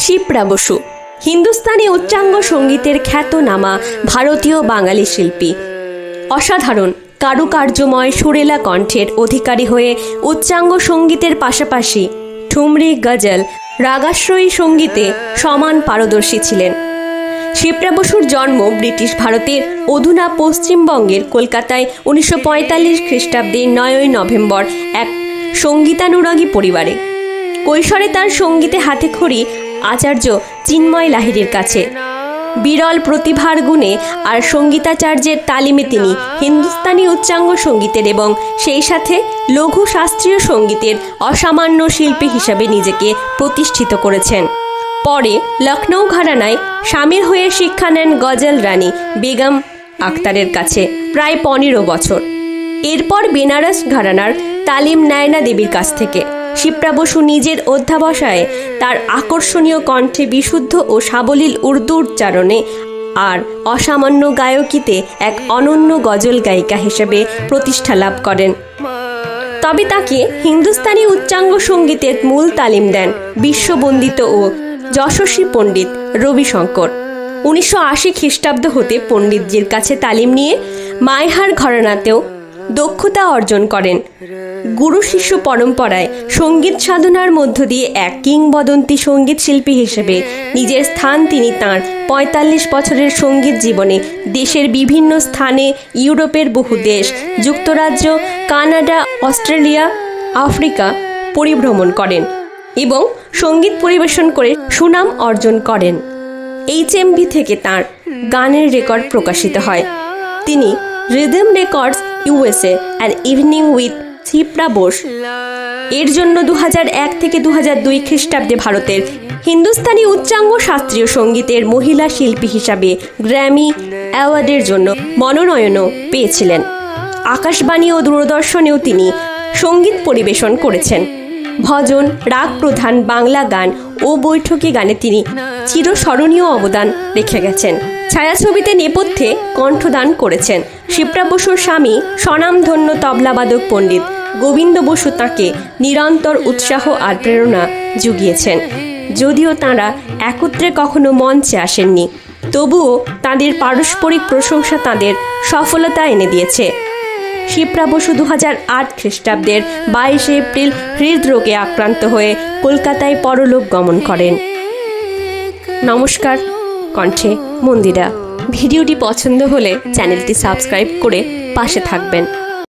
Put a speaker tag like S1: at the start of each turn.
S1: শিপ্রা বসু হিন্দুস্তানি উচ্চাঙ্গ সঙ্গীতের খ্যাতনামা ভারতীয় বাঙালি শিল্পী। অসাধারণ কারুকার্যময় সুরেলা কণ্ঠের অধিকারী হয়ে উচ্চাঙ্গ সঙ্গীতের পাশাপাশি ঠুমরি, গজল, রাগাশ্রয়ী সঙ্গীতে সমান পারদর্শী ছিলেন। শিপ্রা বসুর জন্ম ব্রিটিশ ভারতের অধুনা পশ্চিমবঙ্গের কলকাতায় 1945 খ্রিস্টাব্দের 9 নভেম্বর এক সঙ্গীতানুরাগী পরিবারে। কৈশোরে তার সঙ্গীতে হাতেখড়ি আচার্য চিন্ময় লাহিড়ীর কাছে। বিরল প্রতিভার গুণে আর সঙ্গীতাচার্যের তালিমে তিনি হিন্দুস্তানি উচ্চাঙ্গ সঙ্গীতের এবং সেই সাথে লঘু শাস্ত্রীয় সঙ্গীতের অসামান্য শিল্পী হিসাবে নিজেকে প্রতিষ্ঠিত করেছেন। পরে লখনৌ ঘরানায় স্বামীর হয়ে শিক্ষা নেন গজল রানী বেগম আক্তারের কাছে প্রায় 15 বছর। এরপর বেনারস ঘরানার তালিম নায়না দেবীর কাছ থেকে। শিপ্রা বসু নিজের অধ্যাবসায়ে তার আকর্ষণীয় কণ্ঠে বিশুদ্ধ ও সাবলীল উর্দু উচ্চারণে আর অসামান্য গায়কিতে এক অনন্য গজল গায়িকা হিসেবে প্রতিষ্ঠা লাভ করেন। তবে তাকে হিন্দুস্তানি উচ্চাঙ্গ সঙ্গীতের মূল তালিম দেন বিশ্ববন্দিত ও যশস্বী পণ্ডিত রবিশঙ্কর। 1980 খ্রিস্টাব্দ হতে পণ্ডিতজির কাছে তালিম নিয়ে মাইহার ঘরানাতেও দক্ষতা অর্জন করেন। গুরু শিষ্য পরম্পরায় সঙ্গীত সাধনার মধ্য দিয়ে এক কিংবদন্তি সঙ্গীত শিল্পী হিসেবে নিজের স্থান তিনি তাঁর 45 বছরের সঙ্গীত জীবনে দেশের বিভিন্ন স্থানে, ইউরোপের বহু দেশ, যুক্তরাজ্য, কানাডা, অস্ট্রেলিয়া, আফ্রিকা পরিভ্রমণ করেন এবং সঙ্গীত পরিবেশন করে সুনাম অর্জন করেন। HMV থেকে তাঁর গানের রেকর্ড প্রকাশিত হয়। তিনি rhythm records USA and evening with Shipra Bose এর জন্য 2001 থেকে 2002 খ্রিস্টাব্দে ভারতের হিন্দুস্তানি উচ্চাঙ্গ শাস্ত্রীয় সঙ্গীতের মহিলা শিল্পী হিসাবে গ্র্যামি অ্যাওয়ার্ডের জন্য মনোনয়নও পেয়েছিলেন। আকাশবাণী ও দূরদর্শনেও তিনি সঙ্গীত পরিবেশন করেছেন। ভজন, রাগ প্রধান বাংলা গান ও বৈঠকি গানে তিনি চিরস্মরণীয় অবদান রেখে গেছেন। ছায়াছবিতে নেপথ্যে কণ্ঠদান করেছেন। শিপ্রা বসুর স্বামী স্বনামধন্য তবলাবাদক পণ্ডিত গোবিন্দ বসু তাঁকে নিরন্তর উৎসাহ আর প্রেরণা জুগিয়েছেন। যদিও তাঁরা একত্রে কখনো মঞ্চে আসেননি, তবুও তাঁদের পারস্পরিক প্রশংসা তাঁদের সফলতা এনে দিয়েছে। শিপ্রা বসু 2008 খ্রিস্টাব্দের 22 এপ্রিল হৃদরোগে আক্রান্ত হয়ে কলকাতায় পরলোক গমন করেন। নমস্কার, কণ্ঠে মন্দিরা। ভিডিওটি পছন্দ হলে চ্যানেলটি সাবস্ক্রাইব করে পাশে থাকবেন।